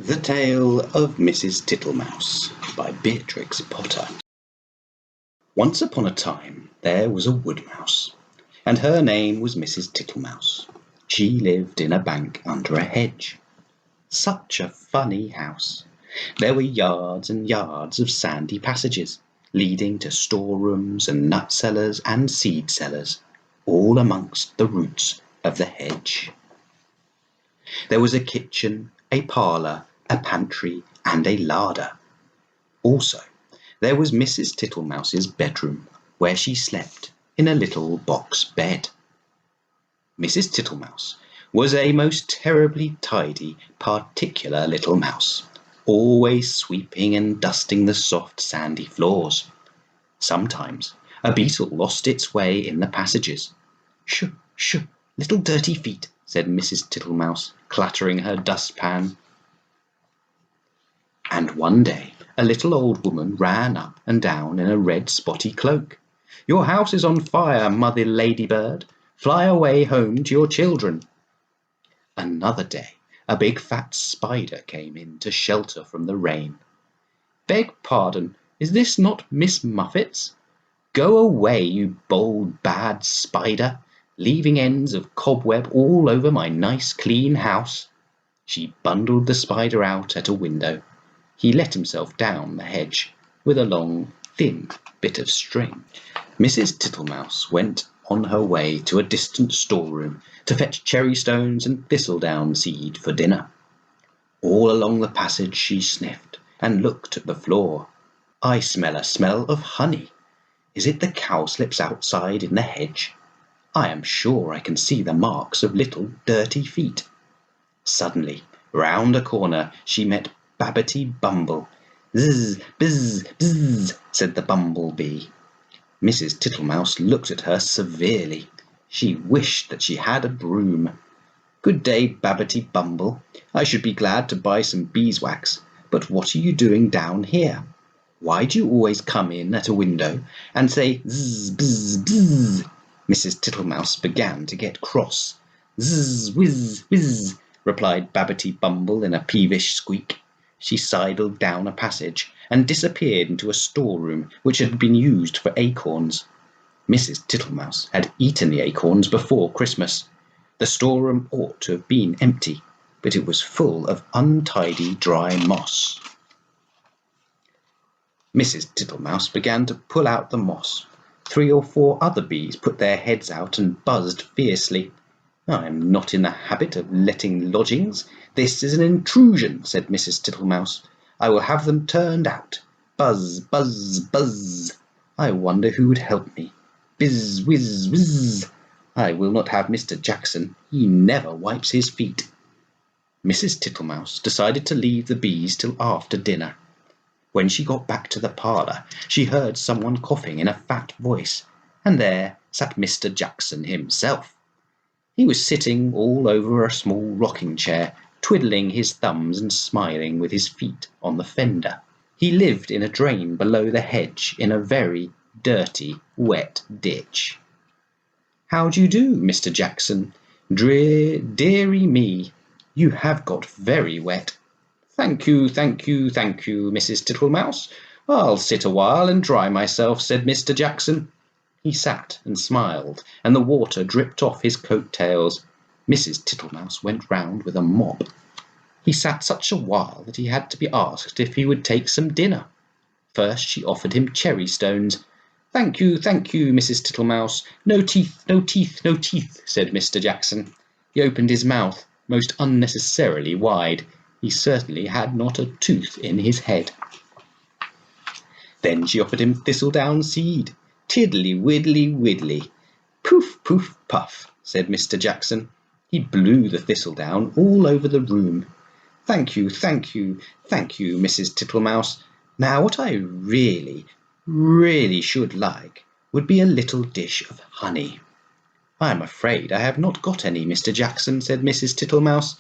The Tale of Mrs. Tittlemouse by Beatrix Potter. Once upon a time there was a woodmouse, and her name was Mrs. Tittlemouse. She lived in a bank under a hedge. Such a funny house! There were yards and yards of sandy passages, leading to storerooms and nut cellars and seed cellars, all amongst the roots of the hedge. There was a kitchen, a parlour, a pantry, and a larder. Also, there was Mrs. Tittlemouse's bedroom, where she slept in a little box bed. Mrs. Tittlemouse was a most terribly tidy, particular little mouse, always sweeping and dusting the soft sandy floors. Sometimes a beetle lost its way in the passages. "Shoo, shoo, little dirty feet," said Mrs. Tittlemouse, clattering her dustpan. And one day a little old woman ran up and down in a red spotty cloak. "Your house is on fire, mother ladybird. Fly away home to your children." Another day a big fat spider came in to shelter from the rain. "Beg pardon, is this not Miss Muffet's? Go away, you bold bad spider, leaving ends of cobweb all over my nice clean house." She bundled the spider out at a window. He let himself down the hedge with a long, thin bit of string. Mrs. Tittlemouse went on her way to a distant storeroom to fetch cherry stones and thistledown seed for dinner. All along the passage she sniffed and looked at the floor. "I smell a smell of honey. Is it the cowslips outside in the hedge? I am sure I can see the marks of little dirty feet." Suddenly, round a corner, she met Babbity Bumble. "Zzz, bzz, bzz," said the bumblebee. Mrs. Tittlemouse looked at her severely. She wished that she had a broom. "Good day, Babbity Bumble. I should be glad to buy some beeswax, but what are you doing down here? Why do you always come in at a window and say zzz, bzz, bzz?" Mrs. Tittlemouse began to get cross. "Zzz, whiz, whiz," replied Babbity Bumble in a peevish squeak. She sidled down a passage and disappeared into a storeroom which had been used for acorns. Mrs. Tittlemouse had eaten the acorns before Christmas. The storeroom ought to have been empty, but it was full of untidy dry moss. Mrs. Tittlemouse began to pull out the moss. 3 or 4 other bees put their heads out and buzzed fiercely. "I am not in the habit of letting lodgings. This is an intrusion," said Mrs. Tittlemouse. "I will have them turned out. Buzz, buzz, buzz. I wonder who would help me. Bizz, whiz, whiz. I will not have Mr. Jackson. He never wipes his feet." Mrs. Tittlemouse decided to leave the bees till after dinner. When she got back to the parlour, she heard someone coughing in a fat voice, and there sat Mr. Jackson himself. He was sitting all over a small rocking chair, twiddling his thumbs and smiling with his feet on the fender. He lived in a drain below the hedge in a very dirty, wet ditch. "How do you do, Mr. Jackson? Dearie me, you have got very wet." "Thank you, thank you, thank you, Mrs. Tittlemouse. I'll sit a while and dry myself," said Mr. Jackson. He sat and smiled, and the water dripped off his coat-tails. Mrs. Tittlemouse went round with a mop. He sat such a while that he had to be asked if he would take some dinner. First she offered him cherry stones. Thank you, Mrs. Tittlemouse. No teeth, no teeth, no teeth," said Mr. Jackson. He opened his mouth most unnecessarily wide. He certainly had not a tooth in his head. Then she offered him thistledown seed. Tiddly widdly widdly. "Poof, poof, puff," said Mr. Jackson. He blew the thistledown all over the room. Thank you, Mrs. Tittlemouse. Now what I really should like would be a little dish of honey." "I am afraid I have not got any, Mr. Jackson," said Mrs. Tittlemouse.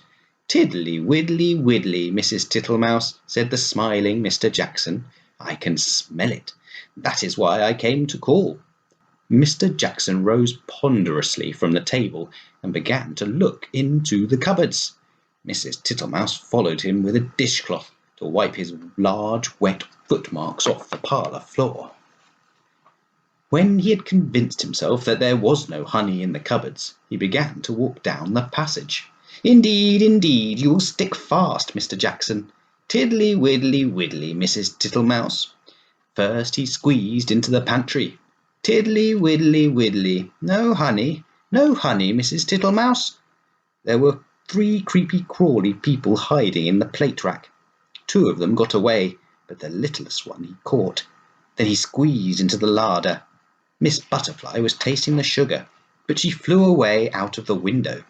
"Tiddly widdly widdly, Mrs. Tittlemouse," said the smiling Mr. Jackson. "I can smell it. That is why I came to call." Mr. Jackson rose ponderously from the table and began to look into the cupboards. Mrs. Tittlemouse followed him with a dishcloth to wipe his large wet footmarks off the parlour floor. When he had convinced himself that there was no honey in the cupboards, he began to walk down the passage. "Indeed, indeed, you'll stick fast, Mr. Jackson. Tiddly widdly widdly, Mrs. Tittlemouse." First he squeezed into the pantry. "Tiddly widdly widdly. No honey, Mrs. Tittlemouse." There were 3 creepy crawly people hiding in the plate rack. 2 of them got away, but the littlest one he caught. Then he squeezed into the larder. Miss Butterfly was tasting the sugar, but she flew away out of the window.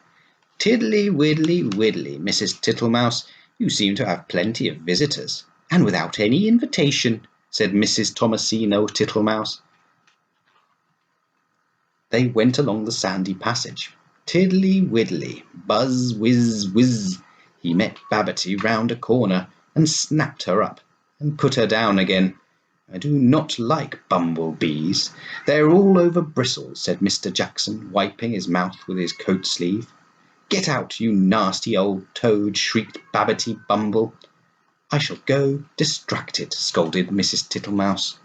"Tiddly widdly widdly, Mrs. Tittlemouse, you seem to have plenty of visitors, and without any invitation," said Mrs. Thomasino Tittlemouse. They went along the sandy passage. Tiddly widdly, buzz whiz whiz. He met Babbitty round a corner and snapped her up and put her down again. "I do not like bumblebees. They are all over bristles," said Mr. Jackson, wiping his mouth with his coat sleeve. "Get out, you nasty old toad," shrieked Babbitty Bumble. "I shall go distracted," scolded Mrs. Tittlemouse.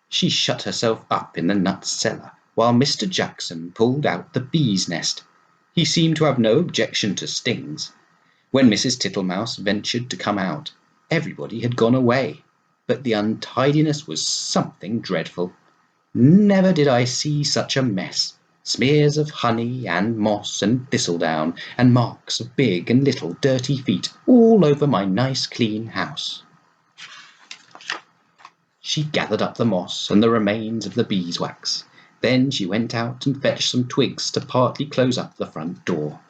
She shut herself up in the nut cellar while Mr. Jackson pulled out the bee's nest. He seemed to have no objection to stings. When Mrs. Tittlemouse ventured to come out, everybody had gone away, but the untidiness was something dreadful. Never did I see such a mess. Smears of honey and moss and thistledown, and marks of big and little dirty feet all over my nice clean house. She gathered up the moss and the remains of the beeswax. Then she went out and fetched some twigs to partly close up the front door.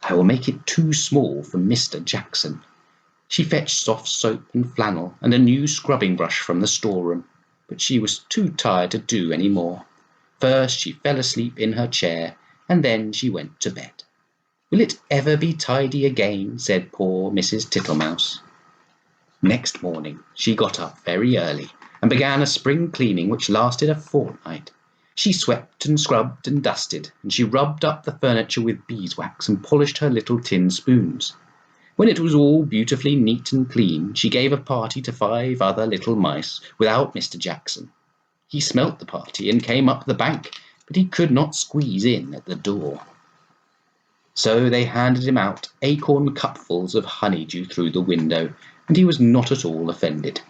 "I will make it too small for Mr. Jackson." She fetched soft soap and flannel and a new scrubbing brush from the storeroom, but she was too tired to do any more. First she fell asleep in her chair, and then she went to bed. "Will it ever be tidy again?" said poor Mrs. Tittlemouse. Next morning she got up very early and began a spring cleaning which lasted a fortnight. She swept and scrubbed and dusted, and she rubbed up the furniture with beeswax and polished her little tin spoons. When it was all beautifully neat and clean, she gave a party to 5 other little mice without Mr. Jackson. He smelt the party and came up the bank, but he could not squeeze in at the door. So they handed him out acorn cupfuls of honeydew through the window, and he was not at all offended.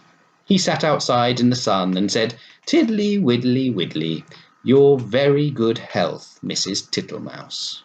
He sat outside in the sun and said, "Tiddly widdly widdly, your very good health, Mrs. Tittlemouse."